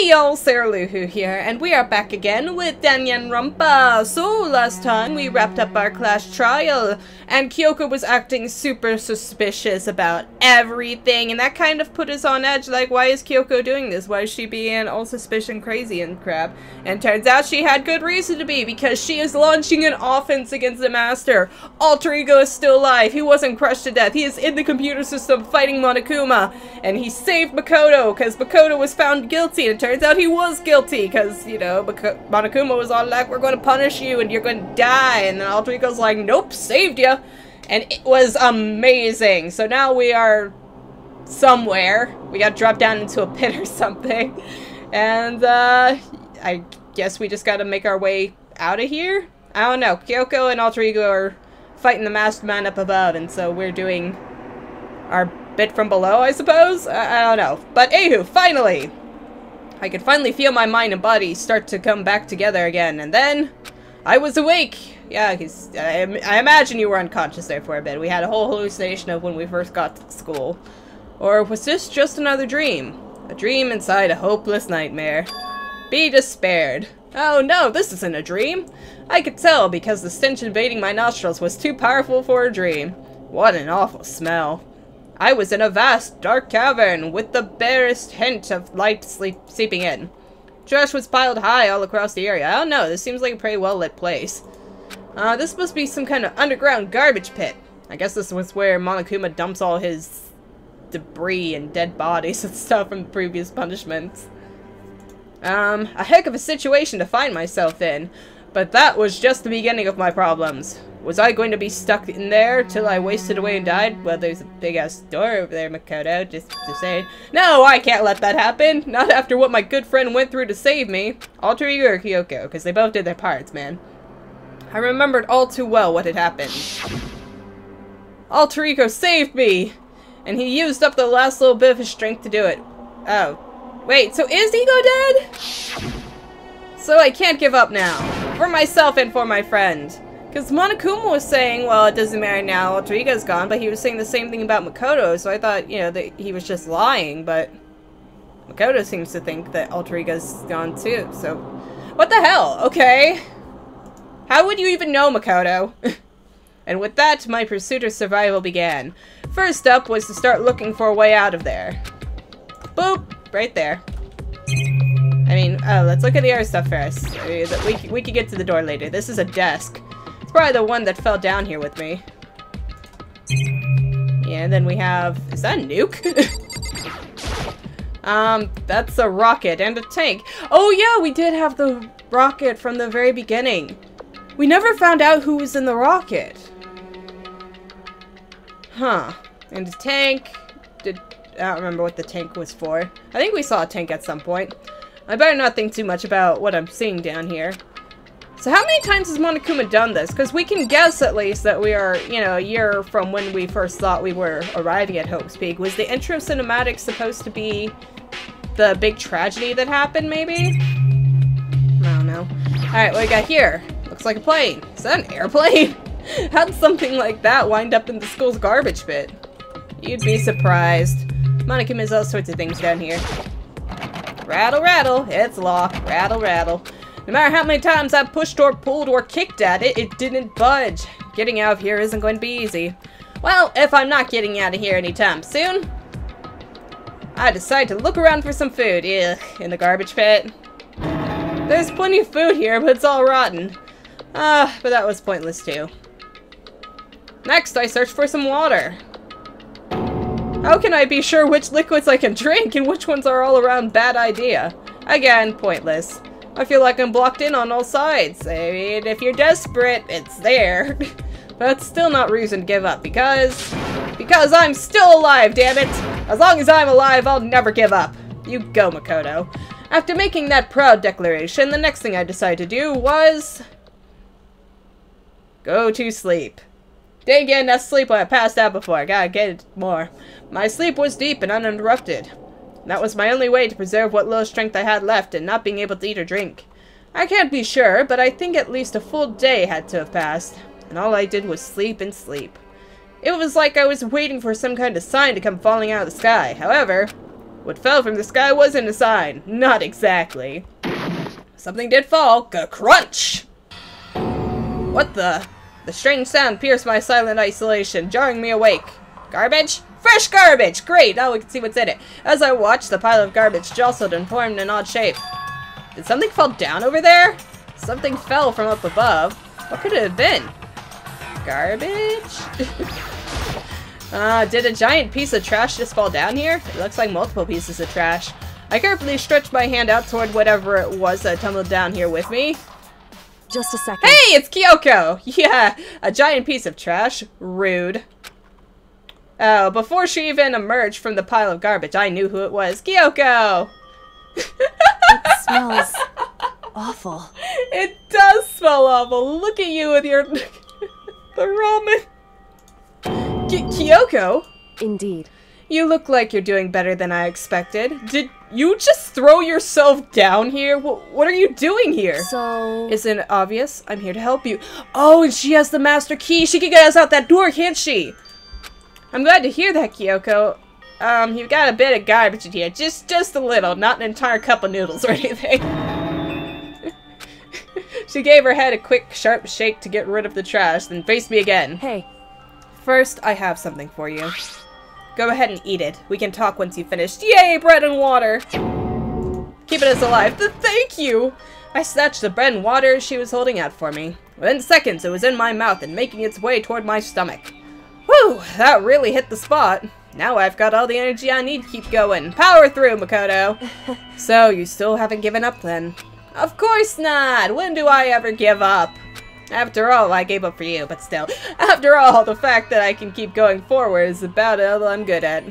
Hey y'all, Sarah Luhu here, and we are back again with Danganronpa. So, last time we wrapped up our class trial, and Kyoko was acting super suspicious about everything, and that kind of put us on edge, like, why is Kyoko doing this? Why is she being all suspicion crazy and crap? And turns out she had good reason to be, because she is launching an offense against the Master. Alter Ego is still alive, he wasn't crushed to death, he is in the computer system fighting Monokuma, and he saved Makoto, because Makoto was found guilty. It turns out he was guilty, because, you know, Monokuma was all like, we're going to punish you and you're going to die, and then Alter Ego's like, nope, saved you, and it was amazing. So now we are somewhere. We got dropped down into a pit or something, and I guess we just got to make our way out of here? I don't know. Kyoko and Alter Ego are fighting the masked man up above, and so we're doing our bit from below, I suppose? I don't know. But anywho, finally! I could finally feel my mind and body start to come back together again, and then I was awake. Yeah, I imagine you were unconscious there for a bit. We had a whole hallucination of when we first got to school. Or was this just another dream? A dream inside a hopeless nightmare. Be despaired. Oh no, this isn't a dream. I could tell because the stench invading my nostrils was too powerful for a dream. What an awful smell. I was in a vast, dark cavern, with the barest hint of light seeping in. Trash was piled high all across the area. I don't know, this seems like a pretty well-lit place. This must be some kind of underground garbage pit. I guess this was where Monokuma dumps all his debris and dead bodies and stuff from the previous punishments. A heck of a situation to find myself in, but that was just the beginning of my problems. Was I going to be stuck in there till I wasted away and died? Well, there's a big-ass door over there, Makoto, just to say. No, I can't let that happen! Not after what my good friend went through to save me. Alter Ego or Kyoko, because they both did their parts, man. I remembered all too well what had happened. Alter Ego saved me! And he used up the last little bit of his strength to do it. Oh. Wait, so is Ego dead? So I can't give up now. For myself and for my friend. Because Monokuma was saying, well, it doesn't matter now, Alter Ego's gone, but he was saying the same thing about Makoto, so I thought, you know, that he was just lying, but Makoto seems to think that Alter Ego's gone too, so what the hell? Okay. How would you even know, Makoto? And with that, my pursuit of survival began. First up was to start looking for a way out of there. Boop! Right there. I mean, oh, let's look at the other stuff first. We could get to the door later. This is a desk. It's probably the one that fell down here with me. Yeah, and then we have... Is that a nuke? That's a rocket and a tank. Oh yeah, we did have the rocket from the very beginning. We never found out who was in the rocket. Huh. And the tank... I don't remember what the tank was for. I think we saw a tank at some point. I better not think too much about what I'm seeing down here. So how many times has Monokuma done this? Because we can guess at least that we are, you know, a year from when we first thought we were arriving at Hope's Peak. Was the intro cinematic supposed to be the big tragedy that happened, maybe? I don't know. Alright, what we got here? Looks like a plane. Is that an airplane? How'd something like that wind up in the school's garbage pit? You'd be surprised. Monokuma has all sorts of things down here. Rattle, rattle. It's locked. Rattle, rattle. No matter how many times I pushed or pulled or kicked at it, it didn't budge. Getting out of here isn't going to be easy. Well, if I'm not getting out of here anytime soon, I decide to look around for some food. Ugh, in the garbage pit. There's plenty of food here, but it's all rotten. But that was pointless too. Next, I search for some water. How can I be sure which liquids I can drink and which ones are all around bad idea? Again, pointless. I feel like I'm blocked in on all sides. I mean, if you're desperate, it's there. But it's still not reason to give up, because I'm still alive, damn it! As long as I'm alive, I'll never give up. You go, Makoto. After making that proud declaration, the next thing I decided to do was... go to sleep. Dang it, enough sleep when I passed out before. I gotta get it more. My sleep was deep and uninterrupted. That was my only way to preserve what little strength I had left and not being able to eat or drink. I can't be sure, but I think at least a full day had to have passed, and all I did was sleep and sleep. It was like I was waiting for some kind of sign to come falling out of the sky. However, What fell from the sky wasn't a sign. Not exactly. Something did fall. Crunch! What the? The strange sound pierced my silent isolation, jarring me awake. Garbage? Fresh garbage! Great! Now we can see what's in it. As I watched, the pile of garbage jostled and formed an odd shape. Did something fall down over there? Something fell from up above. What could it have been? Garbage? Did a giant piece of trash just fall down here? It looks like multiple pieces of trash. I carefully stretched my hand out toward whatever it was that tumbled down here with me. Just a second. Hey, it's Kyoko! Yeah, a giant piece of trash. Rude. Oh, before she even emerged from the pile of garbage, I knew who it was. Kyoko! It smells awful. It does smell awful. Look at you with your... the ramen. Kyoko? Indeed. You look like you're doing better than I expected. Did you just throw yourself down here? What are you doing here? So... Isn't it obvious? I'm here to help you. Oh, and she has the master key. She can get us out that door, can't she? I'm glad to hear that, Kyoko. You've got a bit of garbage in here. Just a little. Not an entire cup of noodles or anything. She gave her head a quick, sharp shake to get rid of the trash, then faced me again. Hey. First, I have something for you. Go ahead and eat it. We can talk once you've finished. Yay, bread and water! Keeping us alive. Thank you! I snatched the bread and water she was holding out for me. Within seconds, it was in my mouth and making its way toward my stomach. Whew, that really hit the spot. Now I've got all the energy I need to keep going. Power through, Makoto! So, you still haven't given up then? Of course not! When do I ever give up? After all, I gave up for you, but still. After all, the fact that I can keep going forward is about all I'm good at.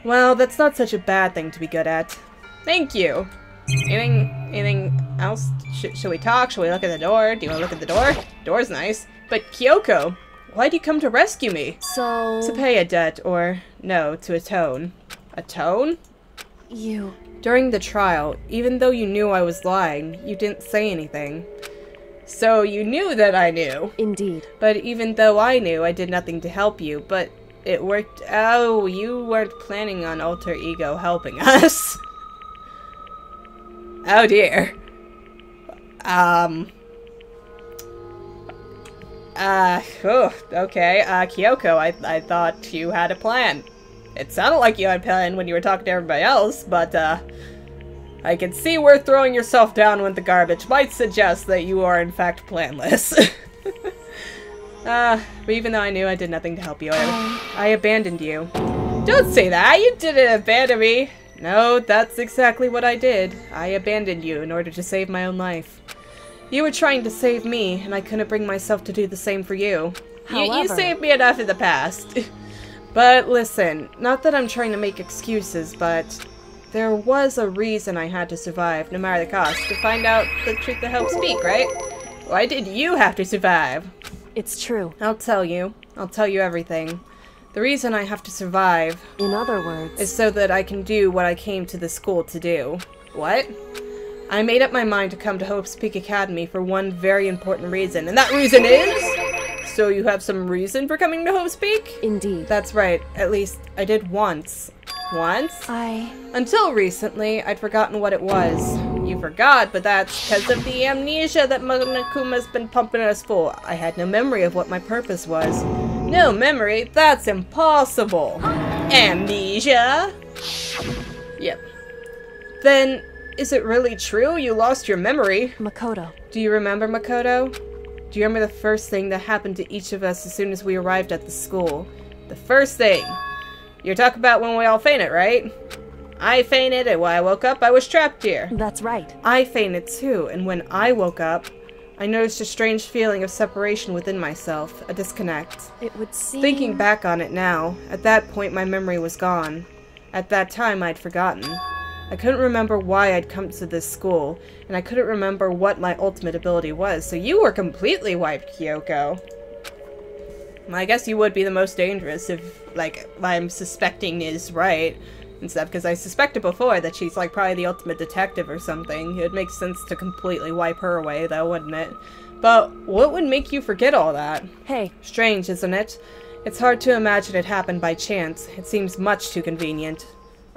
Well, that's not such a bad thing to be good at. Thank you. Anything else? Should we talk? Should we look at the door? Do you want to look at the door? Door's nice. But Kyoko, why'd you come to rescue me? So... To pay a debt, or no, to atone. Atone? You... During the trial, even though you knew I was lying, you didn't say anything. So you knew that I knew. Indeed. But even though I knew, I did nothing to help you, but it worked. Oh, you weren't planning on alter ego helping us. Oh dear. Okay, Kyoko, I thought you had a plan. It sounded like you had a plan when you were talking to everybody else, but, I can see where throwing yourself down with the garbage might suggest that you are in fact planless. But even though I knew, I did nothing to help you. I abandoned you. Don't say that! You didn't abandon me! No, that's exactly what I did. I abandoned you in order to save my own life. You were trying to save me, and I couldn't bring myself to do the same for you. You saved me enough in the past. But listen, not that I'm trying to make excuses, but there was a reason I had to survive, no matter the cost, to find out the truth to help speak, right? Why did you have to survive? It's true. I'll tell you. I'll tell you everything. The reason I have to survive, in other words, is so that I can do what I came to the school to do. What? I made up my mind to come to Hope's Peak Academy for one very important reason, and that reason is... So you have some reason for coming to Hope's Peak? Indeed. That's right. At least, I did once. Once? Until recently, I'd forgotten what it was. You forgot, but that's because of the amnesia that Monokuma's been pumping us full. I had no memory of what my purpose was. No memory? That's impossible. Amnesia? Yep. Then, is it really true you lost your memory? Makoto. Do you remember, Makoto? Do you remember the first thing that happened to each of us as soon as we arrived at the school? The first thing. You're talking about when we all fainted, right? I fainted, and when I woke up, I was trapped here. That's right. I fainted too, and when I woke up, I noticed a strange feeling of separation within myself, a disconnect. It would seem... Thinking back on it now, at that point my memory was gone. At that time, I'd forgotten. I couldn't remember why I'd come to this school, and I couldn't remember what my ultimate ability was, so you were completely wiped, Kyoko. I guess you would be the most dangerous if, like, I'm suspecting is right and stuff, because I suspected before that she's, like, probably the ultimate detective or something. It would make sense to completely wipe her away, though, wouldn't it? But what would make you forget all that? Hey. Strange, isn't it? It's hard to imagine it happened by chance. It seems much too convenient.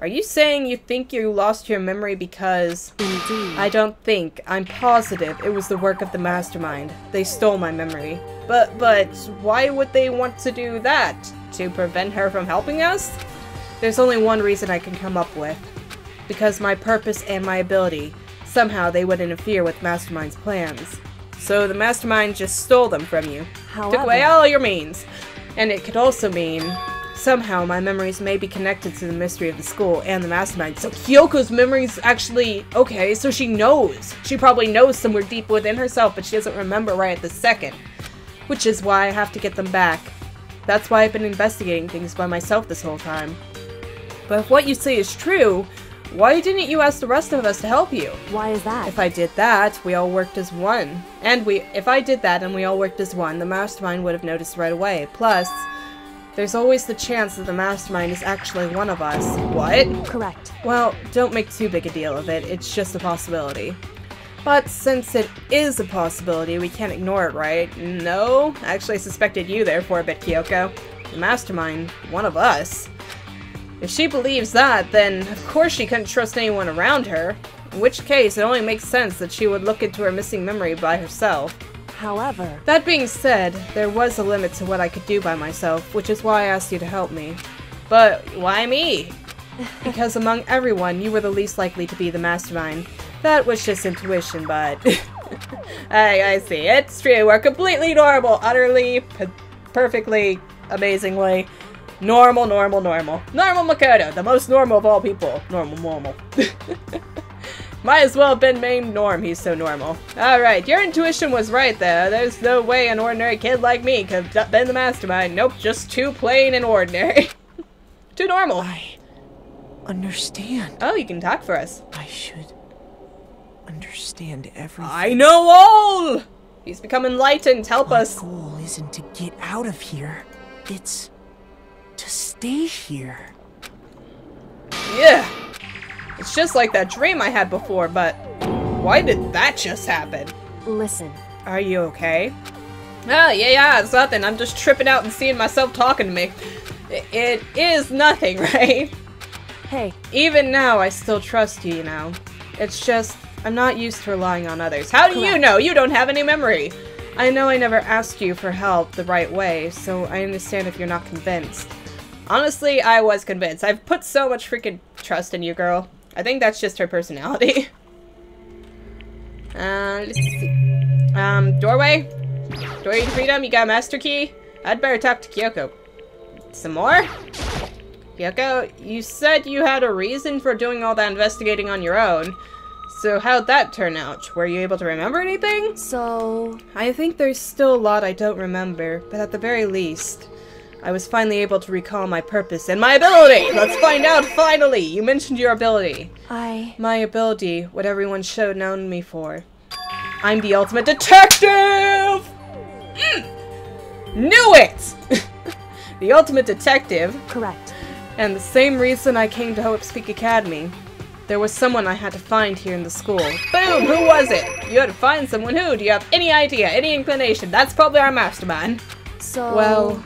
Are you saying you think you lost your memory because... Indeed. I don't think. I'm positive it was the work of the mastermind. They stole my memory. But why would they want to do that? To prevent her from helping us? There's only one reason I can come up with. Because my purpose and my ability. Somehow they would interfere with Mastermind's plans. So the Mastermind just stole them from you. However, Took away all your means. And it could also mean... somehow my memories may be connected to the mystery of the school and the Mastermind. So Kyoko's memories actually... okay, so she knows. She probably knows somewhere deep within herself, but she doesn't remember right at the second. Which is why I have to get them back. That's why I've been investigating things by myself this whole time. But if what you say is true, why didn't you ask the rest of us to help you? why is that? If I did that, we all worked as one. If I did that and we all worked as one, the Mastermind would have noticed right away. Plus, there's always the chance that the Mastermind is actually one of us. What? Correct. Well, don't make too big a deal of it. It's just a possibility. But since it is a possibility, we can't ignore it, right? No? Actually, I suspected you there for a bit, Kyoko. The Mastermind, one of us. If she believes that, then of course she couldn't trust anyone around her. In which case, it only makes sense that she would look into her missing memory by herself. However, That being said, there was a limit to what I could do by myself, which is why I asked you to help me. But why me? Because among everyone, you were the least likely to be the Mastermind. That was just intuition, but... I see. It's true. We're completely normal. Utterly, perfectly, amazingly... normal. Normal Makoto, the most normal of all people. Normal. Might as well have been named Norm, he's so normal. Alright, your intuition was right there. There's no way an ordinary kid like me could have been the Mastermind. Nope, just too plain and ordinary. Too normal. I understand. Oh, you can talk for us. I should understand everything. I know all! He's become enlightened, help My us. goal isn't to get out of here. It's to stay here. Yeah. It's just like that dream I had before, but why did that just happen? listen. Are you okay? Oh, yeah, it's nothing. I'm just tripping out and seeing myself talking to me. It is nothing, right? Hey, Even now, I still trust you, you know. It's just, I'm not used to relying on others. How do you know? You don't have any memory. I know I never asked you for help the right way, so I understand if you're not convinced. Honestly, I was convinced. I've put so much freaking trust in you, girl. I think that's just her personality. Let's see. Doorway? Doorway to freedom? You got a master key? I'd better talk to Kyoko. Some more? Kyoko, you said you had a reason for doing all that investigating on your own. So how'd that turn out? Were you able to remember anything? so... I think there's still a lot I don't remember, but at the very least, I was finally able to recall my purpose and my ability! Let's find out, finally! You mentioned your ability. My ability, what everyone should have known me for. I'm the ultimate detective! Knew it! The ultimate detective. Correct. And the same reason I came to Hope's Peak Academy. There was someone I had to find here in the school. Boom! Who was it? You had to find someone who? Do you have any idea? Any inclination? That's probably our mastermind. So... Well,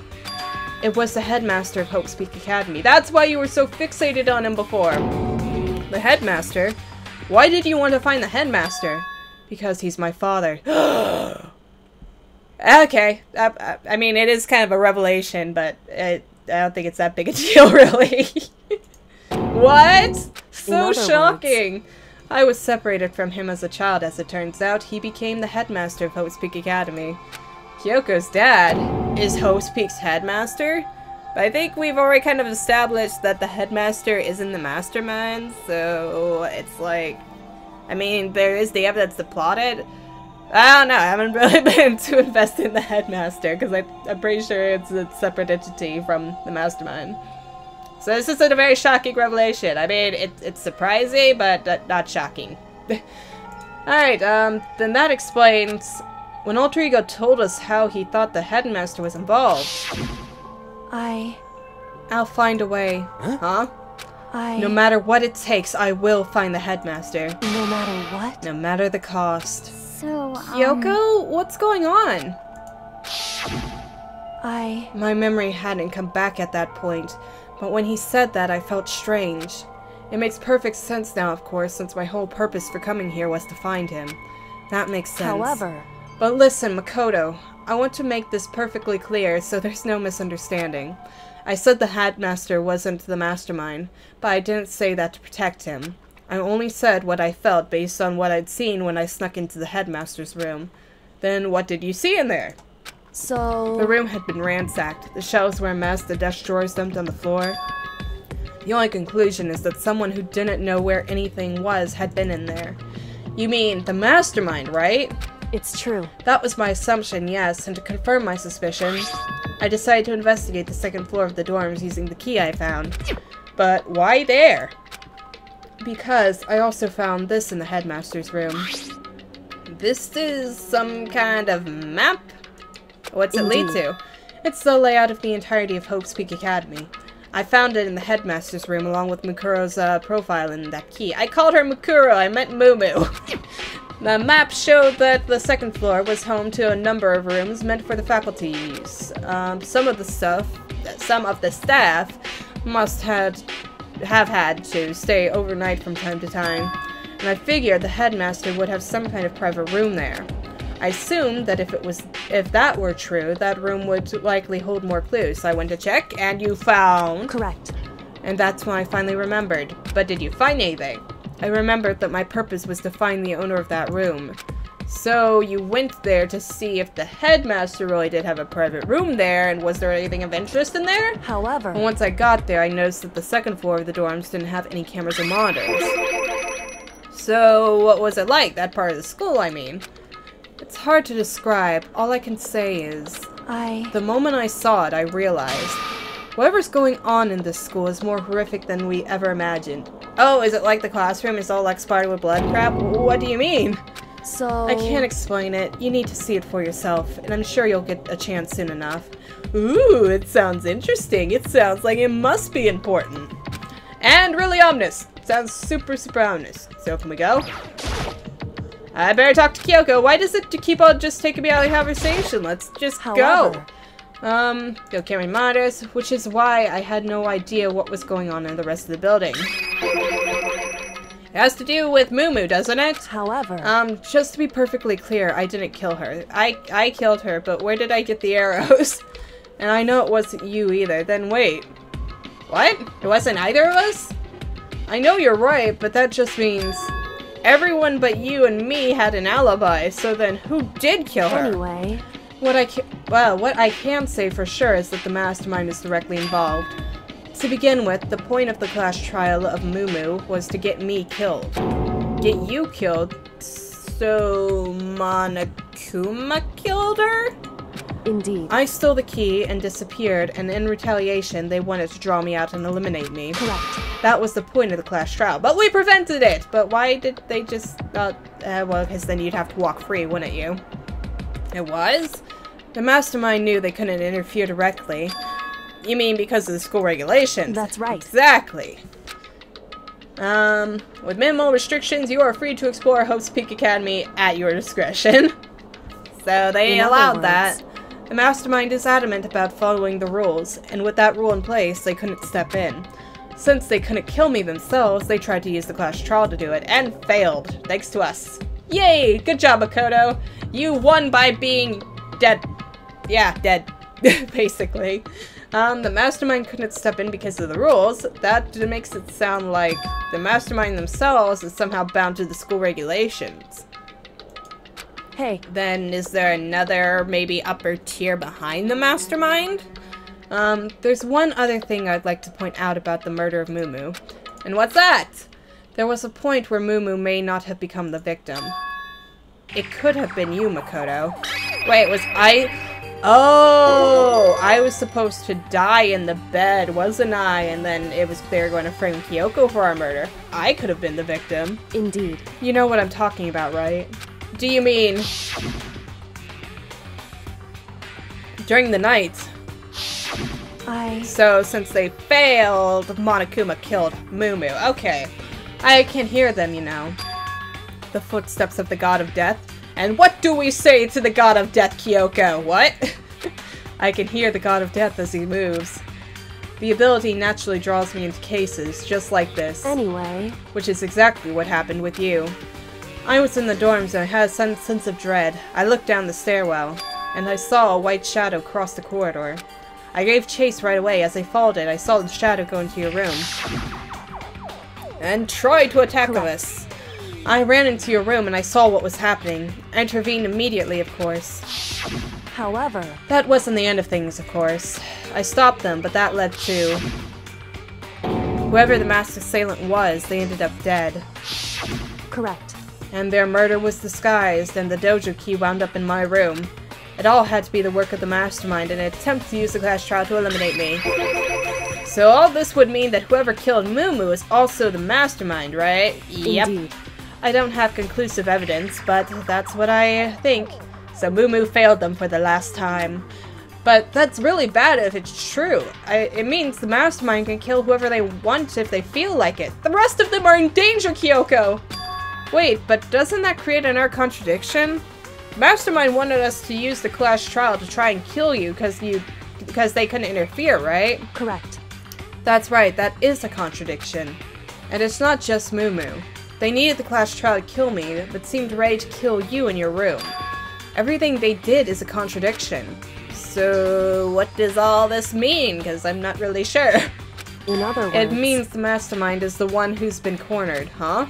it was the headmaster of Hope's Peak Academy. That's why you were so fixated on him before. The headmaster? Why did you want to find the headmaster? Because he's my father. Okay. I mean, it is kind of a revelation, but I don't think it's that big a deal, really. What? So shocking. I was separated from him as a child, as it turns out. He became the headmaster of Hope's Peak Academy. Kyoko's dad is Hope's Peak's headmaster? But I think we've already kind of established that the headmaster isn't the mastermind, so it's like... I mean, there is the evidence to plot it. I don't know, I haven't really been too invested in the headmaster, because I'm pretty sure it's a separate entity from the mastermind. So this is a very shocking revelation. I mean, it's surprising, but not shocking. Alright, then that explains when Alter Ego told us how he thought the headmaster was involved. I'll find a way. Huh? No matter what it takes, I will find the headmaster. No matter what? No matter the cost. So, Kyoko, what's going on? I... My memory hadn't come back at that point, but when he said that, I felt strange. It makes perfect sense now, of course, since my whole purpose for coming here was to find him. That makes sense. However... But listen, Makoto, I want to make this perfectly clear so there's no misunderstanding. I said the headmaster wasn't the mastermind, but I didn't say that to protect him. I only said what I felt based on what I'd seen when I snuck into the headmaster's room. Then what did you see in there? So... The room had been ransacked. The shelves were a mess, the desk drawers dumped on the floor. The only conclusion is that someone who didn't know where anything was had been in there. You mean the mastermind, right? It's true. That was my assumption, yes, and to confirm my suspicions, I decided to investigate the second floor of the dorms using the key I found. But why there? Because I also found this in the headmaster's room. This is some kind of map? What's it lead to? It's the layout of the entirety of Hope's Peak Academy. I found it in the headmaster's room along with Mukuro's profile in that key. I called her Mukuro, I meant Mumu. The map showed that the second floor was home to a number of rooms meant for the faculty use. Some of the staff must have had to stay overnight from time to time, and I figured the headmaster would have some kind of private room there. I assumed that if that were true, that room would likely hold more clues. So I went to check, and you found... Correct. And that's when I finally remembered. But did you find anything? I remembered that my purpose was to find the owner of that room. So you went there to see if the headmaster really did have a private room there, and was there anything of interest in there? However... And once I got there, I noticed that the second floor of the dorms didn't have any cameras or monitors. So what was it like, that part of the school, I mean? It's hard to describe. All I can say is... The moment I saw it, I realized... Whatever's going on in this school is more horrific than we ever imagined. Oh, is it like the classroom is all like spotted with blood crap? What do you mean? So... I can't explain it. You need to see it for yourself, and I'm sure you'll get a chance soon enough. Ooh, it sounds interesting. It sounds like it must be important. And really ominous. Sounds super, super ominous. So can we go? I better talk to Kyoko. Why does it keep on just taking me out of the conversation? Let's just go. Go carry monitors, which is why I had no idea what was going on in the rest of the building. It has to do with Mumu, doesn't it? However... just to be perfectly clear, I didn't kill her. I killed her, but where did I get the arrows? And I know it wasn't you either. Then wait. What? It wasn't either of us? I know you're right, but that just means... Everyone but you and me had an alibi, so then who did kill her? Anyway... What I can say for sure is that the mastermind is directly involved. To begin with, the point of the class trial of Mumu was to get me killed. Get you killed, so Monokuma killed her? Indeed. I stole the key and disappeared, and in retaliation, they wanted to draw me out and eliminate me. Correct. That was the point of the class trial, but we prevented it! But why did they just, well, because then you'd have to walk free, wouldn't you? It was? The mastermind knew they couldn't interfere directly. You mean because of the school regulations? That's right. Exactly. With minimal restrictions, you are free to explore Hope's Peak Academy at your discretion. So they allowed that. The mastermind is adamant about following the rules, and with that rule in place, they couldn't step in. Since they couldn't kill me themselves, they tried to use the class trial to do it, and failed, thanks to us. Yay! Good job, Makoto! You won by being dead. Yeah, dead. Basically. The mastermind couldn't step in because of the rules. That makes it sound like the mastermind themselves is somehow bound to the school regulations. Hey. Then is there another, maybe upper tier behind the mastermind? There's one other thing I'd like to point out about the murder of Mumu. And what's that? There was a point where Mumu may not have become the victim. It could have been you, Makoto. Wait, was I... Oh! I was supposed to die in the bed, wasn't I? And then they were going to frame Kyoko for our murder. I could have been the victim. Indeed. You know what I'm talking about, right? Do you mean... during the night? So, since they failed, Monokuma killed Mumu. Okay. I can hear them, you know. The footsteps of the god of death. And what do we say to the god of death, Kyoko? What? I can hear the god of death as he moves. The ability naturally draws me into cases just like this. Anyway, Which is exactly what happened with you. I was in the dorms and I had a sense of dread. I looked down the stairwell, and I saw a white shadow cross the corridor. I gave chase right away. As I followed it, I saw the shadow go into your room and try to attack us. I ran into your room and I saw what was happening. I intervened immediately, of course. however, That wasn't the end of things, of course. I stopped them, but that led to... whoever the masked assailant was, they ended up dead. correct. And their murder was disguised, and the dojo key wound up in my room. It all had to be the work of the mastermind in an attempt to use the class trial to eliminate me. So all this would mean that whoever killed Mumu is also the mastermind, right? Yep. Indeed. I don't have conclusive evidence, but that's what I think. So Mumu failed them for the last time. But that's really bad if it's true. It means the mastermind can kill whoever they want if they feel like it. The rest of them are in danger, Kyoko! Wait, but doesn't that create another contradiction? Mastermind wanted us to use the class trial to try and kill you because they couldn't interfere, right? Correct. That's right, that is a contradiction. And it's not just Mumu. They needed the class trial to kill me, but seemed ready to kill you in your room. Everything they did is a contradiction. So what does all this mean? Because I'm not really sure. In other words, It means the mastermind is the one who's been cornered, huh?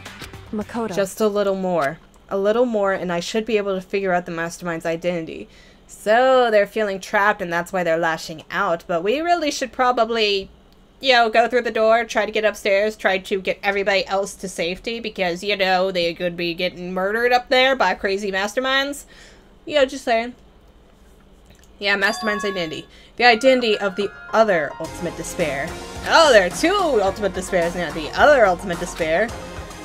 Makoto. Just a little more. A little more, and I should be able to figure out the mastermind's identity. So they're feeling trapped, and that's why they're lashing out. But we really should probably, you know, go through the door, try to get upstairs, try to get everybody else to safety, because, you know, they could be getting murdered up there by crazy masterminds. You know, just saying. Yeah, mastermind's identity. The identity of the other ultimate despair. Oh, there are two ultimate despairs now. The other ultimate despair.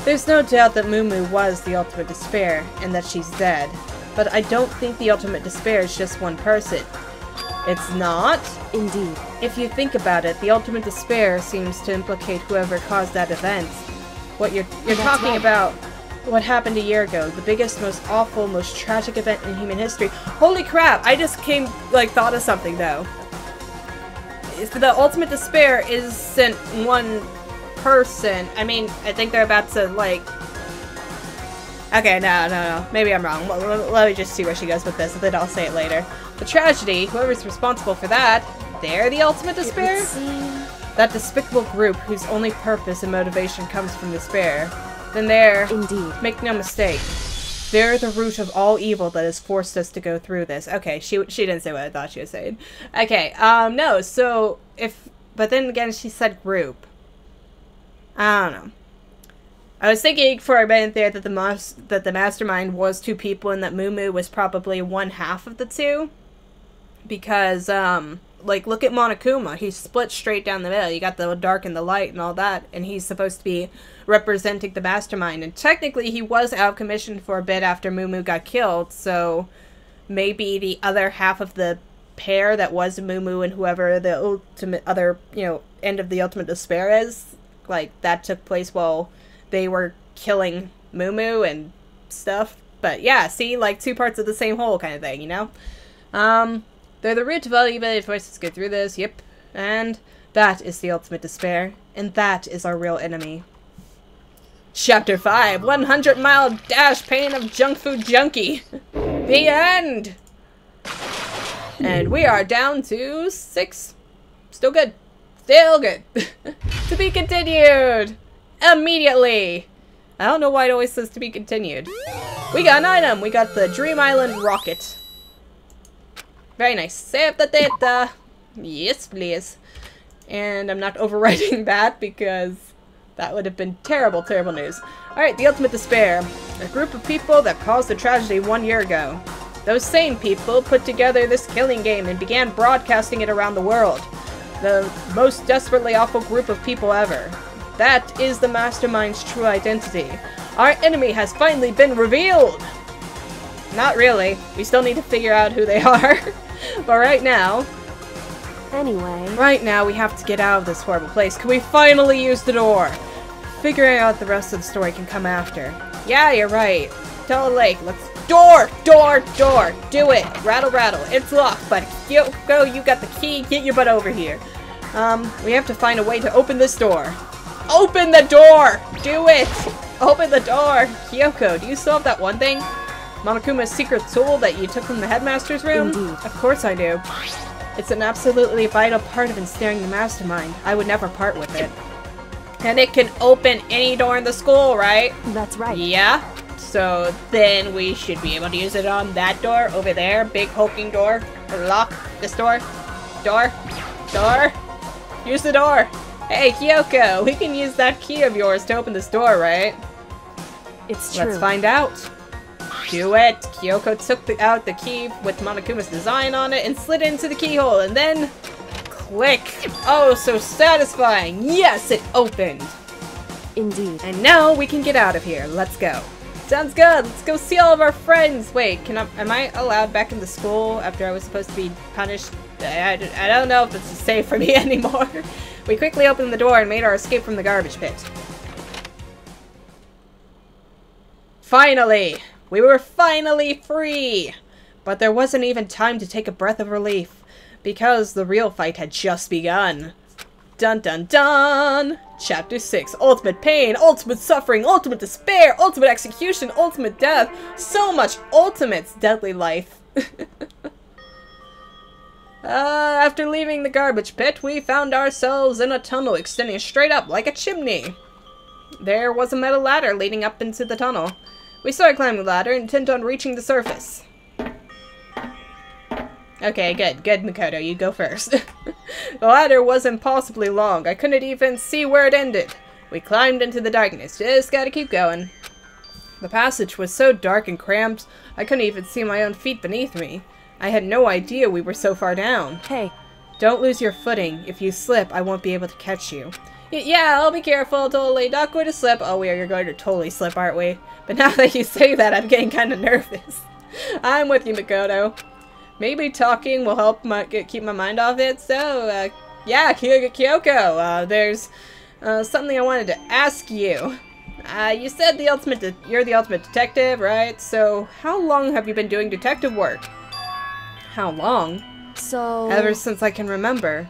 There's no doubt that Mumu was the ultimate despair, and that she's dead. But I don't think the ultimate despair is just one person. It's not? Indeed. If you think about it, the ultimate despair seems to implicate whoever caused that event. What you're talking right. about what happened a year ago, the biggest, most awful, most tragic event in human history. Holy crap, I just thought of something though. The ultimate despair isn't one person. I mean, I think they're about to, like... Okay, no. Maybe I'm wrong. Let me just see where she goes with this, and then I'll say it later. The tragedy, whoever's responsible for that, they're the ultimate despair? It would seem... That despicable group whose only purpose and motivation comes from despair. Then they're... Indeed. Make no mistake. They're the root of all evil that has forced us to go through this. Okay, she didn't say what I thought she was saying. Okay, no, so if... But then again, she said group. I don't know. I was thinking for a minute there that the mastermind was two people and that Mumu was probably one half of the two. Because, like, look at Monokuma. He's split straight down the middle. You got the dark and the light and all that. And he's supposed to be representing the mastermind. And technically, he was out of commission for a bit after Mumu got killed. So, maybe the other half of the pair that was Mumu and whoever the ultimate other, you know, end of the ultimate despair is, like, that took place while they were killing Mumu and stuff. But yeah, see, like, two parts of the same whole kind of thing, you know? They're the root of all evil. If let's get through this, yep. And that is the ultimate despair. And that is our real enemy. Chapter 5, 100-mile dash pain of junk food junkie. The end! And we are down to 6. Still good. Still good. To be continued! Immediately! I don't know why it always says to be continued. We got an item! We got the Dream Island rocket. Very nice. Save the data! Yes, please. And I'm not overwriting that because that would have been terrible, terrible news. Alright, the ultimate despair. A group of people that caused the tragedy 1 year ago. Those same people put together this killing game and began broadcasting it around the world. The most desperately awful group of people ever. That is the mastermind's true identity. Our enemy has finally been revealed! Not really. We still need to figure out who they are. But right now... Anyway... Right now, we have to get out of this horrible place. Can we finally use the door? Figuring out the rest of the story can come after. Yeah, you're right. Tell the lake. Let's... Door! Door! Do it! Rattle, rattle. It's locked, but Kyoko, you got the key. Get your butt over here. We have to find a way to open this door. Open the door! Do it! Open the door! Kyoko, do you still have that one thing? Monokuma's secret tool that you took from the headmaster's room? Indeed. Of course I do. It's an absolutely vital part of ensnaring the mastermind. I would never part with it. And it can open any door in the school, right? That's right. Yeah. So then we should be able to use it on that door over there. Big hulking door. Lock this door. Door. Door. Use the door. Hey, Kyoko, we can use that key of yours to open this door, right? It's true. Let's find out. Do it. Kyoko took out the key with Monokuma's design on it and slid it into the keyhole, and then click. Oh, so satisfying. Yes, it opened. Indeed. And now we can get out of here. Let's go. Sounds good. Let's go see all of our friends. Wait, am I allowed back into school after I was supposed to be punished? I don't know if this is safe for me anymore. We quickly opened the door and made our escape from the garbage pit. Finally! We were finally free! But there wasn't even time to take a breath of relief, because the real fight had just begun. Dun dun dun! Chapter 6. Ultimate pain, ultimate suffering, ultimate despair, ultimate execution, ultimate death. So much ultimates, deadly life. After leaving the garbage pit, we found ourselves in a tunnel extending straight up like a chimney. There was a metal ladder leading up into the tunnel. We started climbing the ladder, intent on reaching the surface. Okay, good. Good, Makoto. You go first. The ladder was impossibly long. I couldn't even see where it ended. We climbed into the darkness. Just gotta keep going. The passage was so dark and cramped, I couldn't even see my own feet beneath me. I had no idea we were so far down. Hey. Don't lose your footing. If you slip, I won't be able to catch you. Yeah, I'll be careful, totally. Not going to slip. Oh, we are going to totally slip, aren't we? But now that you say that, I'm getting kind of nervous. I'm with you, Makoto. Maybe talking will help keep my mind off it. So, yeah, Kyoko, there's something I wanted to ask you. You said you're the ultimate detective, right? So, how long have you been doing detective work? How long? So... Ever since I can remember.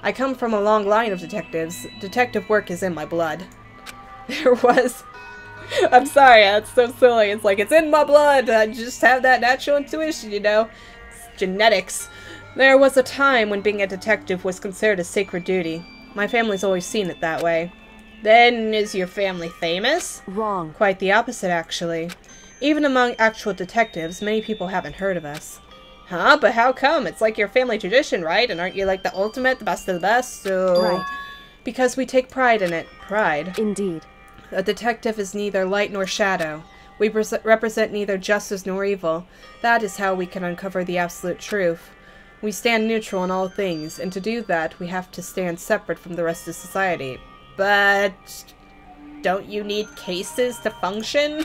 I come from a long line of detectives. Detective work is in my blood. There was... I'm sorry, that's so silly. It's like, it's in my blood. I just have that natural intuition, you know? It's genetics. There was a time when being a detective was considered a sacred duty. My family's always seen it that way. Then, is your family famous? Wrong. Quite the opposite, actually. Even among actual detectives, many people haven't heard of us. Huh? But how come? It's like your family tradition, right? And aren't you like the ultimate, the best of the best? So... Right. Because we take pride in it. Pride. Indeed. A detective is neither light nor shadow. We represent neither justice nor evil. That is how we can uncover the absolute truth. We stand neutral in all things, and to do that, we have to stand separate from the rest of society. But... don't you need cases to function?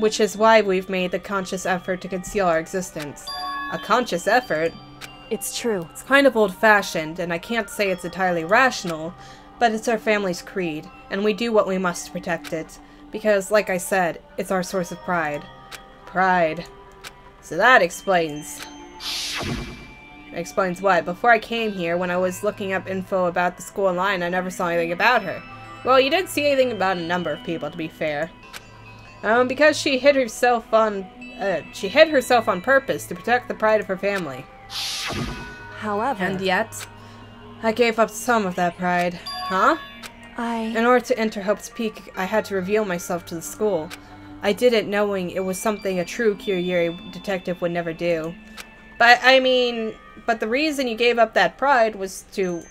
Which is why we've made the conscious effort to conceal our existence. A conscious effort? It's true. It's kind of old-fashioned, and I can't say it's entirely rational, but it's our family's creed, and we do what we must to protect it. Because, like I said, it's our source of pride. Pride. So that explains... Explains what? Before I came here, when I was looking up info about the school online, I never saw anything about her. Well, you didn't see anything about a number of people, to be fair. Because she hid herself on purpose to protect the pride of her family. However... And yet, I gave up some of that pride. Huh? In order to enter Hope's Peak, I had to reveal myself to the school. I did it knowing it was something a true Kyogiri detective would never do. But, I mean, but the reason you gave up that pride was to,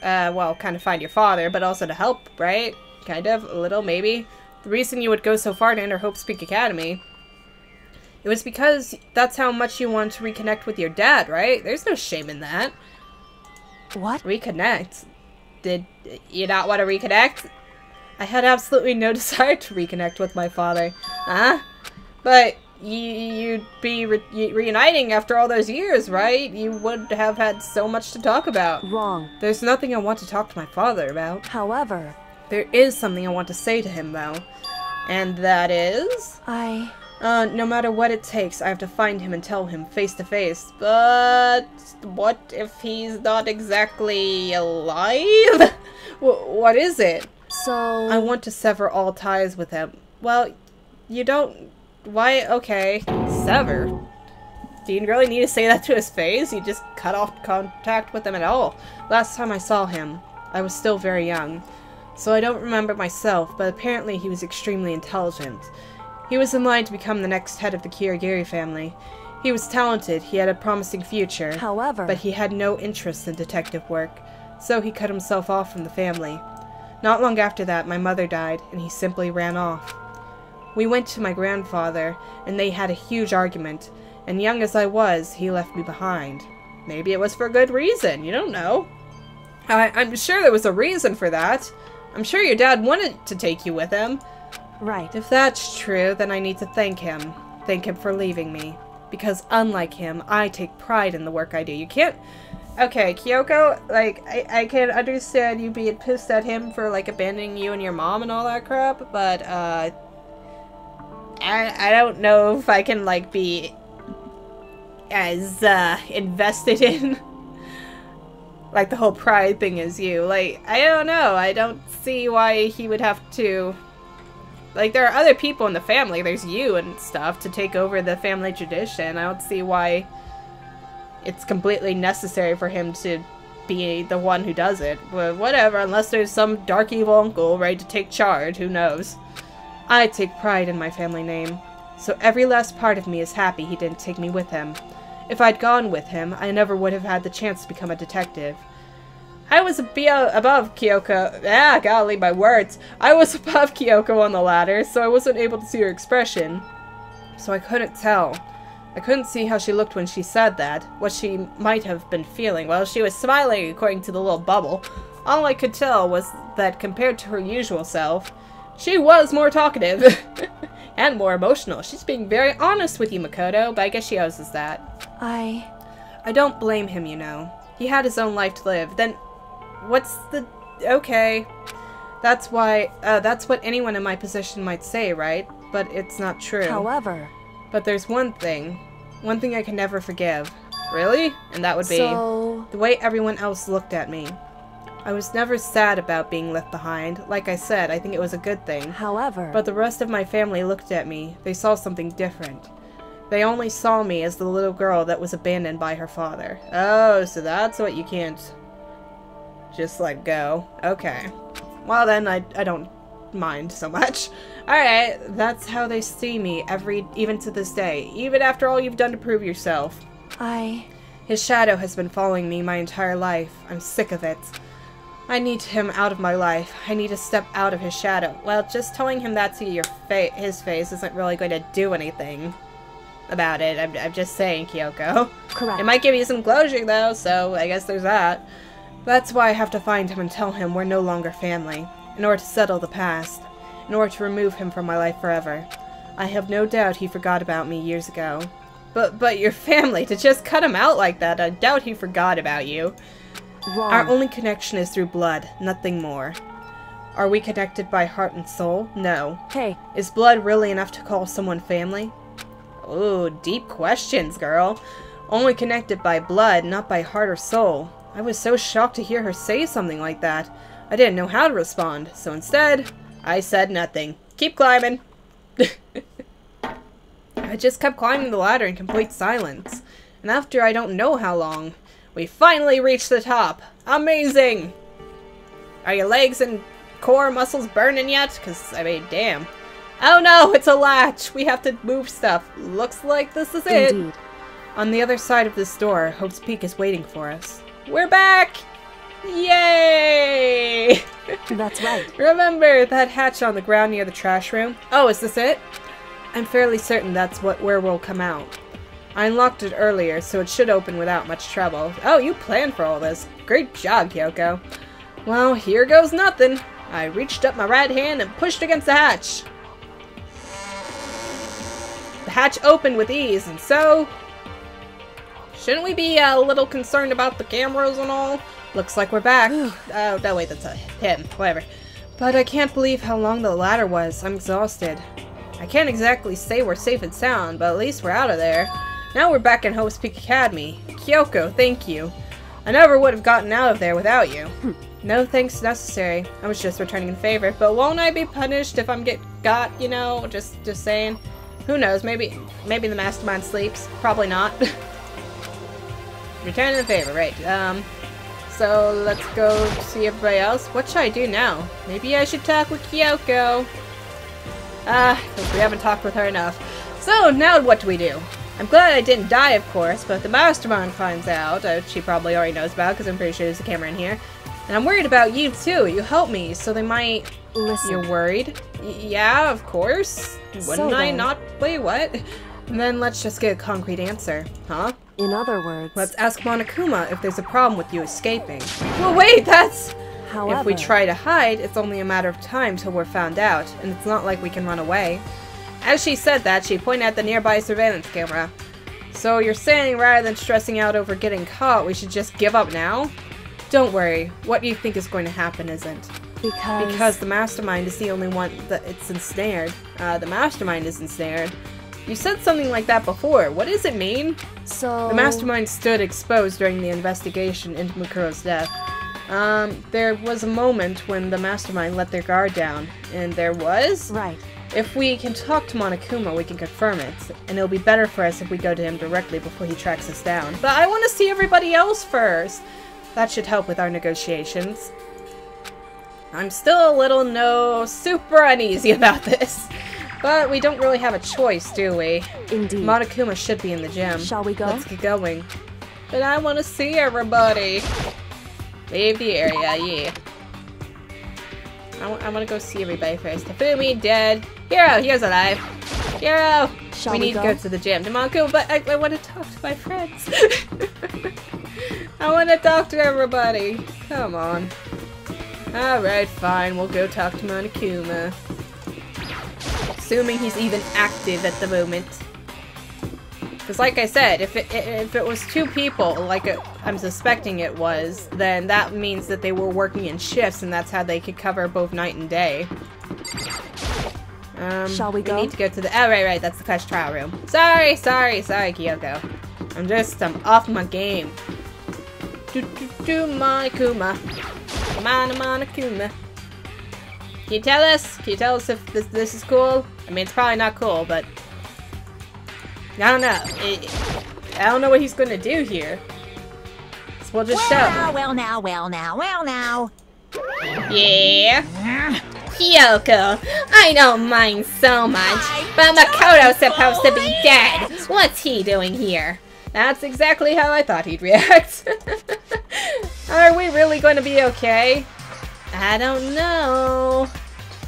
well, kind of find your father, but also to help, right? Kind of, a little, maybe. The reason you would go so far to enter Hope's Peak Academy, it was because that's how much you want to reconnect with your dad, right? There's no shame in that. What? Reconnect? Did you not want to reconnect? I had absolutely no desire to reconnect with my father. Huh? But you'd be reuniting after all those years, right? You would have had so much to talk about. Wrong. There's nothing I want to talk to my father about. However... There is something I want to say to him, though. And that is... No matter what it takes, I have to find him and tell him face to face. But what if he's not exactly alive? What is it? So... I want to sever all ties with him. Well, you don't... Why? Okay. Sever? Do you really need to say that to his face? You just cut off contact with him at all. Last time I saw him, I was still very young. So I don't remember myself, but apparently he was extremely intelligent. He was in line to become the next head of the Kirigiri family. He was talented, he had a promising future. However... But he had no interest in detective work, so he cut himself off from the family. Not long after that, my mother died, and he simply ran off. We went to my grandfather, and they had a huge argument, and young as I was, he left me behind. Maybe it was for a good reason, you don't know. I'm sure there was a reason for that. I'm sure your dad wanted to take you with him. Right. If that's true, then I need to thank him. Thank him for leaving me. Because unlike him, I take pride in the work I do. You can't... Okay, Kyoko, like, I can understand you being pissed at him for, like, abandoning you and your mom and all that crap, but, I don't know if I can, like, be as, invested in, like, the whole pride thing as you. Like, I don't know. I don't see why he would have to... Like, there are other people in the family. There's you and stuff to take over the family tradition. I don't see why it's completely necessary for him to be the one who does it. But whatever, unless there's some dark evil uncle ready to take charge, who knows. I take pride in my family name, so every last part of me is happy he didn't take me with him. If I'd gone with him, I never would have had the chance to become a detective. I was above Kyoko. Golly, my words. I was above Kyoko on the ladder, so I wasn't able to see her expression. So I couldn't tell. I couldn't see how she looked when she said that, what she might have been feeling. Well, she was smiling according to the little bubble. All I could tell was that compared to her usual self, she was more talkative. And more emotional. She's being very honest with you, Makoto, but I guess she owes us that. I don't blame him, you know. He had his own life to live. Then... What's the... Okay. That's why... that's what anyone in my position might say, right? But it's not true. However... But there's one thing. One thing I can never forgive. Really? And that would be... So... the way everyone else looked at me. I was never sad about being left behind. Like I said, I think it was a good thing. However... But the rest of my family looked at me. They saw something different. They only saw me as the little girl that was abandoned by her father. Oh, so that's what you can't... just let go. Okay. Well then, I don't mind so much. Alright, that's how they see me even to this day. Even after all you've done to prove yourself. His shadow has been following me my entire life. I'm sick of it. I need him out of my life. I need to step out of his shadow. Well, just telling him that to his face isn't really going to do anything about it. I'm just saying, Kyoko. Correct. It might give you some closure though, so I guess there's that. That's why I have to find him and tell him we're no longer family, in order to settle the past, in order to remove him from my life forever. I have no doubt he forgot about me years ago. But your family, to just cut him out like that, I doubt he forgot about you. Wrong. Our only connection is through blood, nothing more. Are we connected by heart and soul? No. Hey. Is blood really enough to call someone family? Ooh, deep questions, girl. Only connected by blood, not by heart or soul. I was so shocked to hear her say something like that. I didn't know how to respond, so instead, I said nothing. Keep climbing. I just kept climbing the ladder in complete silence. And after I don't know how long, we finally reached the top. Amazing! Are your legs and core muscles burning yet? Because, I mean, damn. Oh no, it's a latch! We have to move stuff. Looks like this is it. Indeed. On the other side of this door, Hope's Peak is waiting for us. We're back! Yay! That's right. Remember that hatch on the ground near the trash room? Oh, is this it? I'm fairly certain that's where we'll come out. I unlocked it earlier, so it should open without much trouble. Oh, you planned for all this. Great job, Kyoko. Well, here goes nothing. I reached up my right hand and pushed against the hatch. The hatch opened with ease, and so... Shouldn't we be a little concerned about the cameras and all? Looks like we're back. Oh, no, wait, that's him. Whatever. But I can't believe how long the ladder was. I'm exhausted. I can't exactly say we're safe and sound, but at least we're out of there. Now we're back in Hope's Peak Academy. Kyoko, thank you. I never would have gotten out of there without you. No thanks necessary. I was just returning a favor, but won't I be punished if I'm got, you know? Just saying. Who knows? Maybe the mastermind sleeps. Probably not. Returning the favor, right? So let's go see everybody else. What should I do now? Maybe I should talk with Kyoko. Because we haven't talked with her enough. So now what do we do? I'm glad I didn't die, of course, but if the mastermind finds out, she probably already knows about, because I'm pretty sure there's a camera in here. And I'm worried about you too. You helped me, so they might. Listen. You're worried? Yeah, of course. Wouldn't I not? Wait, what? And then let's just get a concrete answer, huh? In other words, Let's ask Monokuma if there's a problem with you escaping. Well, wait, that's... however, If we try to hide, it's only a matter of time till we're found out, and it's not like we can run away. As she said that, she pointed at the nearby surveillance camera. So you're saying rather than stressing out over getting caught, we should just give up now? Don't worry, what you think is going to happen isn't. Because the mastermind is the only one that it's ensnared. The mastermind is ensnared. You said something like that before. What does it mean? So The mastermind stood exposed during the investigation into Mukuro's death. There was a moment when the mastermind let their guard down. And there was? Right. If we can talk to Monokuma, we can confirm it. And it'll be better for us if we go to him directly before he tracks us down. But I want to see everybody else first. That should help with our negotiations. I'm still a little super uneasy about this. But we don't really have a choice, do we? Indeed. Monokuma should be in the gym. Shall we go? Let's get going. But I want to see everybody. Leave the area, yeah. I want to go see everybody first. Tafumi, dead. Hiro, here's alive. Hiro! Shall we we need to go? go to the gym. Monokuma, but I want to talk to my friends. I want to talk to everybody. Come on. Alright, fine. We'll go talk to Monokuma. Assuming he's even active at the moment. Because like I said, if it was two people, like I'm suspecting it was, then that means that they were working in shifts, and that's how they could cover both night and day. Shall we go? We need to go to the... Oh, right, that's the class trial room. Sorry, Kyoko. I'm off my game. Monokuma. Monokuma. Can you tell us if this is cool? I mean, it's probably not cool, but... I don't know. I don't know what he's gonna do here. So we'll just show. Well now. Yeah. Kyoko, I don't mind so much, but Makoto's supposed to be dead. What's he doing here? That's exactly how I thought he'd react. Are we really going to be okay? I don't know.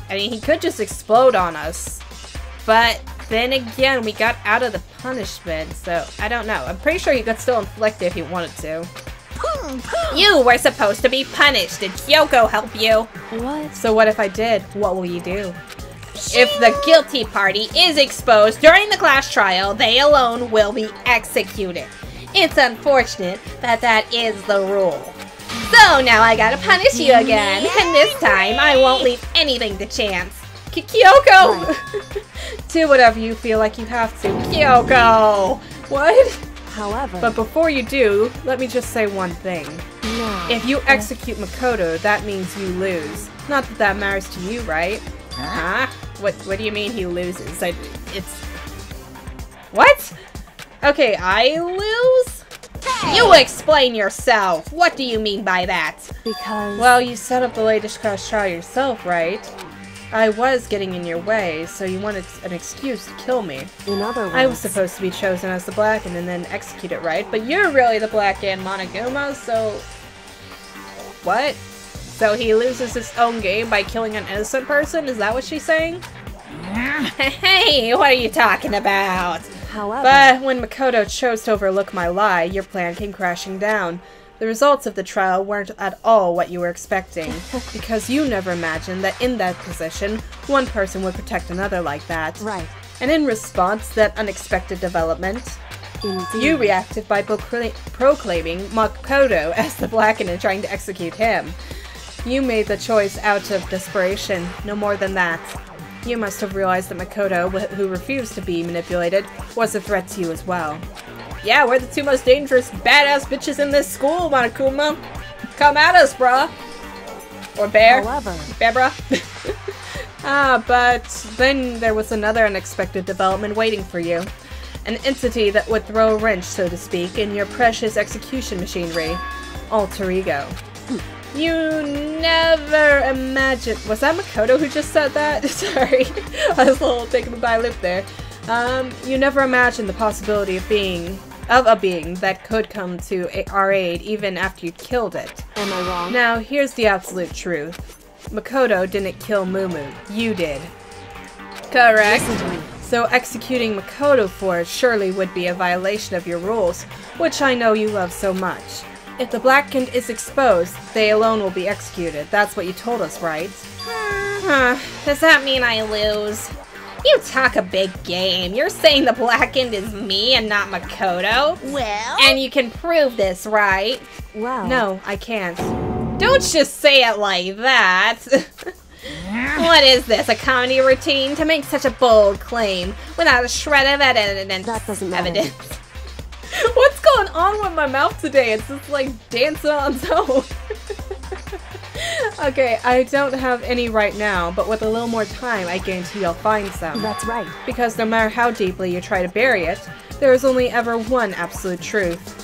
I mean, he could just explode on us. But then again, we got out of the punishment, so I don't know. I'm pretty sure he could still inflict it if he wanted to. You were supposed to be punished. Did Kyoko help you? What? So what if I did? What will you do? If the guilty party is exposed during the class trial, they alone will be executed. It's unfortunate, but that is the rule. So now I gotta punish you again, and this time I won't leave anything to chance. Kyoko! Do whatever you feel like you have to. Kyoko! What? However, But before you do, let me just say one thing. no. If you execute Makoto, that means you lose. Not that that matters to you, right? Huh? What do you mean he loses? It's... What? Okay, I lose? You explain yourself! What do you mean by that? Because Well, you set up the latest class trial yourself, right? I was getting in your way, so you wanted an excuse to kill me. in other words, I was supposed to be chosen as the Blackened and then execute it, right? But you're really the Blackened, Monokuma, so... What? So he loses his own game by killing an innocent person? Is that what she's saying? Hey, what are you talking about? However, But when Makoto chose to overlook my lie, your plan came crashing down. The results of the trial weren't at all what you were expecting, because you never imagined that in that position, one person would protect another like that. right. And in response to that unexpected development, Indeed. you reacted by proclaiming Makoto as the Blackened and trying to execute him. You made the choice out of desperation, no more than that. You must have realized that Makoto, who refused to be manipulated, was a threat to you as well. Yeah, we're the two most dangerous, badass bitches in this school, Monokuma. Come at us, bruh. Or bear. However, Bear, bruh. But then there was another unexpected development waiting for you. An entity that would throw a wrench, so to speak, in your precious execution machinery. Alter ego. You never imagined— was that Makoto who just said that? Sorry, I was a little taken by lip there. You never imagined the possibility of a being that could come to our aid even after you killed it. am I wrong? Now, here's the absolute truth. Makoto didn't kill Mumu. You did. Correct. Listen to me. So executing Makoto for it surely would be a violation of your rules, which I know you love so much. If the Blackened is exposed, they alone will be executed. That's what you told us, right? Does that mean I lose? You talk a big game. You're saying the Blackened is me and not Makoto? Well... And you can prove this, right? Well, No, I can't. Don't just say it like that. What is this, a comedy routine? To make such a bold claim without a shred of evidence. that doesn't matter. What's going on with my mouth today? It's just like dancing on its own. Okay, I don't have any right now, but with a little more time, I guarantee you'll find some. That's right. Because no matter how deeply you try to bury it, there is only ever one absolute truth.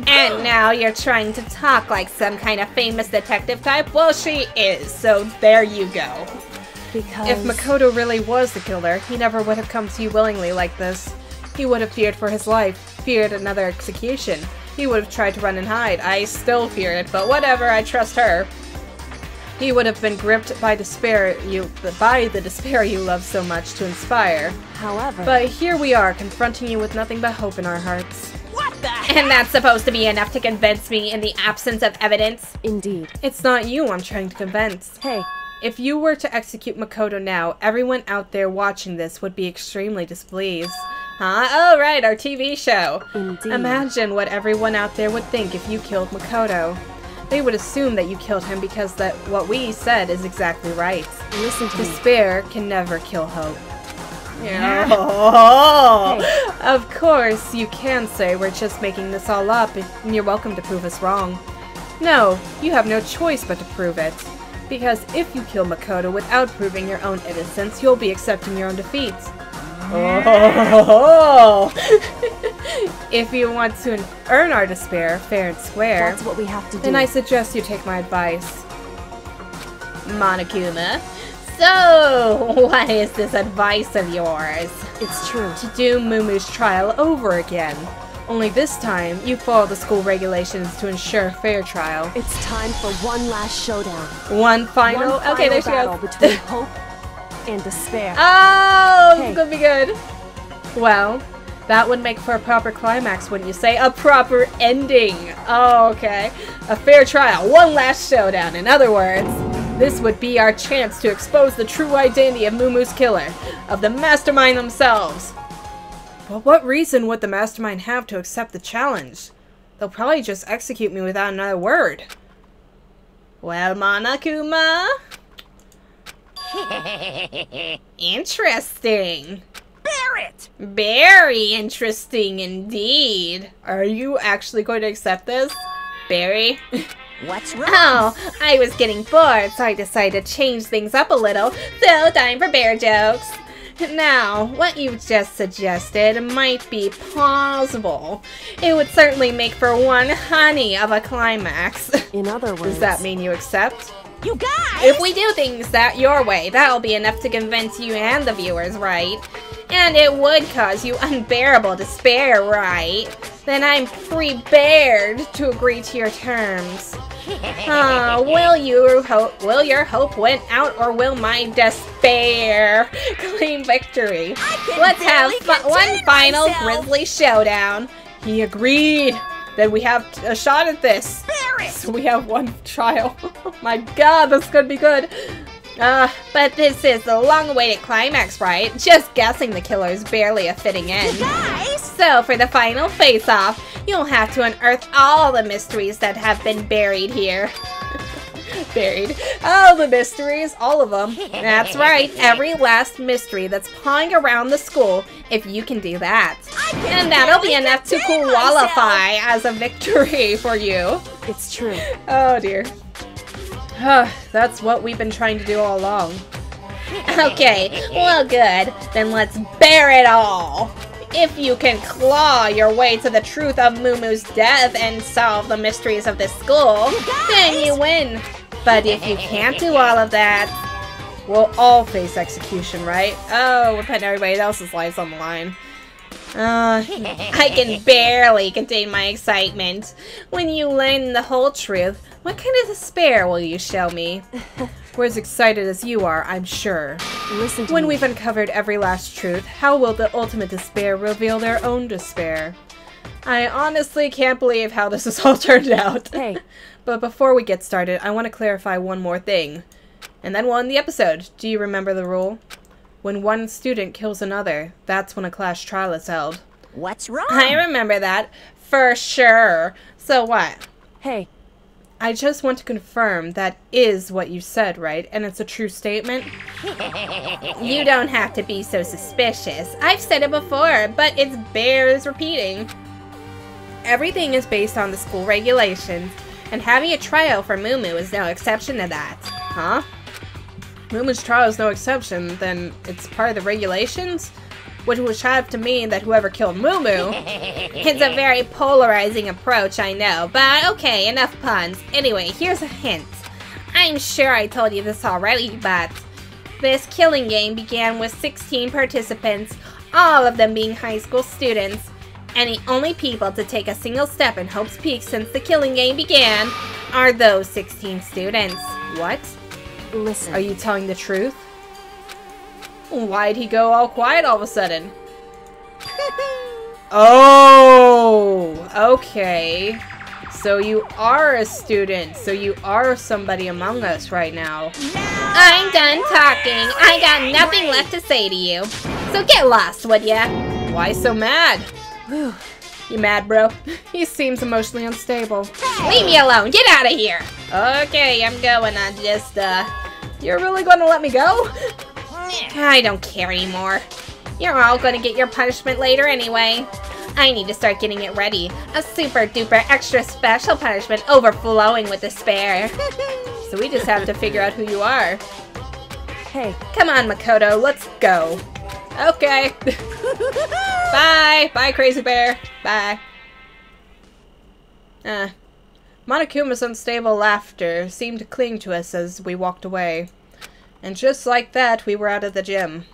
And now you're trying to talk like some kind of famous detective type? Well, she is, so there you go. Because If Makoto really was the killer, he never would have come to you willingly like this. He would have feared for his life, feared another execution. He would have tried to run and hide. I still fear it, but whatever, I trust her. He would have been gripped by the despair you love so much to inspire. however, But here we are, confronting you with nothing but hope in our hearts. What the heck? And that's supposed to be enough to convince me in the absence of evidence? indeed. It's not you I'm trying to convince. Hey, If you were to execute Makoto now, everyone out there watching this would be extremely displeased. Huh? Oh, right, our TV show. indeed. Imagine what everyone out there would think if you killed Makoto. They would assume that you killed him because what we said is exactly right. Listen to me. Despair can never kill hope. Oh, of course, you can say we're just making this all up, and you're welcome to prove us wrong. No, you have no choice but to prove it. Because if you kill Makoto without proving your own innocence, you'll be accepting your own defeat. Oh! If you want to earn our despair fair and square, That's what we have to do. then I suggest you take my advice. Monokuma. So, what is this advice of yours? It's true. To do Mumu's trial over again. Only this time, you follow the school regulations to ensure a fair trial. It's time for one last showdown. One final? One Okay, there final she battle goes. between hope and despair. Oh, Hey. it's gonna be good. Well, that would make for a proper climax, wouldn't you say? A proper ending. Oh, okay. A fair trial. One last showdown. In other words, this would be our chance to expose the true identity of Mumu's killer, of the mastermind themselves. But what reason would the mastermind have to accept the challenge? They'll probably just execute me without another word. Well, Monokuma? Interesting. Barrett! Very interesting indeed. Are you actually going to accept this? Barry? What's wrong? Oh, I was getting bored, so I decided to change things up a little. So, time for bear jokes. Now, what you've just suggested might be plausible. It would certainly make for one honey of a climax. In other words, Does that mean you accept? You guys! If we do things that your way, that'll be enough to convince you and the viewers, right? And it would cause you unbearable despair, right? Then I'm prepared to agree to your terms. Will your hope win out, or will my despair claim victory? Let's have one final grisly showdown. He agreed. Then we have a shot at this. Barrett! So we have one trial. Oh my god, this could be good. But this is the long-awaited climax, right? Just guessing the killer is barely a fitting end. Guys! So, for the final face-off, you'll have to unearth all the mysteries that have been buried here. Buried. Oh, the mysteries, all of them. That's right, every last mystery that's pawing around the school, if you can do that. And that'll be enough to qualify as a victory for you. It's true. Oh dear. That's what we've been trying to do all along. Okay, well good. Then let's bear it all. If you can claw your way to the truth of Mumu's death and solve the mysteries of this school, then you win. But if you can't do all of that, we'll all face execution, right? Oh, we're putting everybody else's lives on the line. I can barely contain my excitement. When you learn the whole truth, what kind of despair will you show me? We're as excited as you are, I'm sure. Listen to When me. we've uncovered every last truth, how will the ultimate despair reveal their own despair? I honestly can't believe how this has all turned out. Hey. But before we get started, I want to clarify one more thing. And then we'll end the episode. Do you remember the rule? When one student kills another, that's when a class trial is held. What's wrong? I remember that, for sure. So what? Hey, I just want to confirm that is what you said, right? And it's a true statement? You don't have to be so suspicious. I've said it before, but it bears repeating. Everything is based on the school regulations, and having a trial for Mumu is no exception to that. Huh? Mumu's trial is no exception, then it's part of the regulations? Which would have to mean that whoever killed Mumu... It's a very polarizing approach, I know, but okay, enough puns. Anyway, here's a hint. I'm sure I told you this already, but this killing game began with 16 participants, all of them being high school students. And the only people to take a single step in Hope's Peak since the killing game began are those 16 students. What? listen. Are you telling the truth? Why'd he go all quiet all of a sudden? Oh, okay. So you are a student. So you are somebody among us right now. I'm done talking. I got nothing left to say to you. So get lost, would ya? Why so mad? You mad, bro? He seems emotionally unstable. Leave me alone. Get out of here. Okay, I'm going. You're really gonna let me go? I don't care anymore. You're all gonna get your punishment later anyway. I need to start getting it ready. A super duper extra special punishment overflowing with despair. So we just have to figure out who you are. Hey, Come on, Makoto, let's go. Okay. Bye. Bye, Crazy Bear. Bye. Monokuma's unstable laughter seemed to cling to us as we walked away. And just like that, we were out of the gym.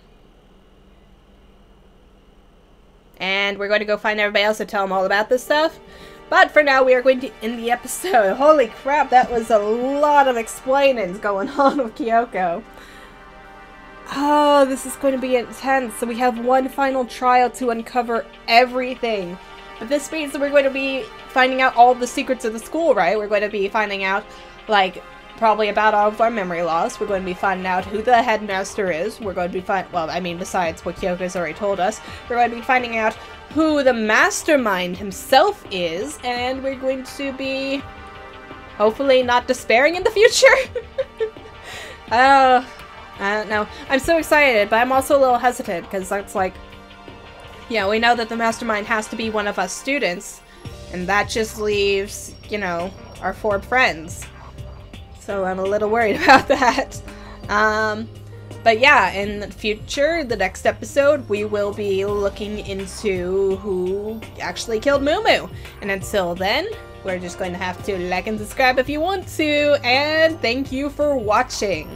And we're going to go find everybody else and tell them all about this stuff. But for now, we are going to end the episode. Holy crap, that was a lot of explainings going on with Kyoko. Oh, this is going to be intense. So we have one final trial to uncover everything. But this means that we're going to be finding out all the secrets of the school, right? We're going to be finding out, like, probably about all of our memory loss. We're going to be finding out who the headmaster is. We're going to be besides what Kyoko's already told us, we're going to be finding out who the mastermind himself is, and we're going to be hopefully not despairing in the future. I don't know. I'm so excited, but I'm also a little hesitant, because that's like, yeah, we know that the mastermind has to be one of us students, and that just leaves, you know, our 4 friends. So I'm a little worried about that. But yeah, in the future, the next episode, we will be looking into who actually killed Mumu. And until then, we're just going to have to like and subscribe if you want to. And thank you for watching.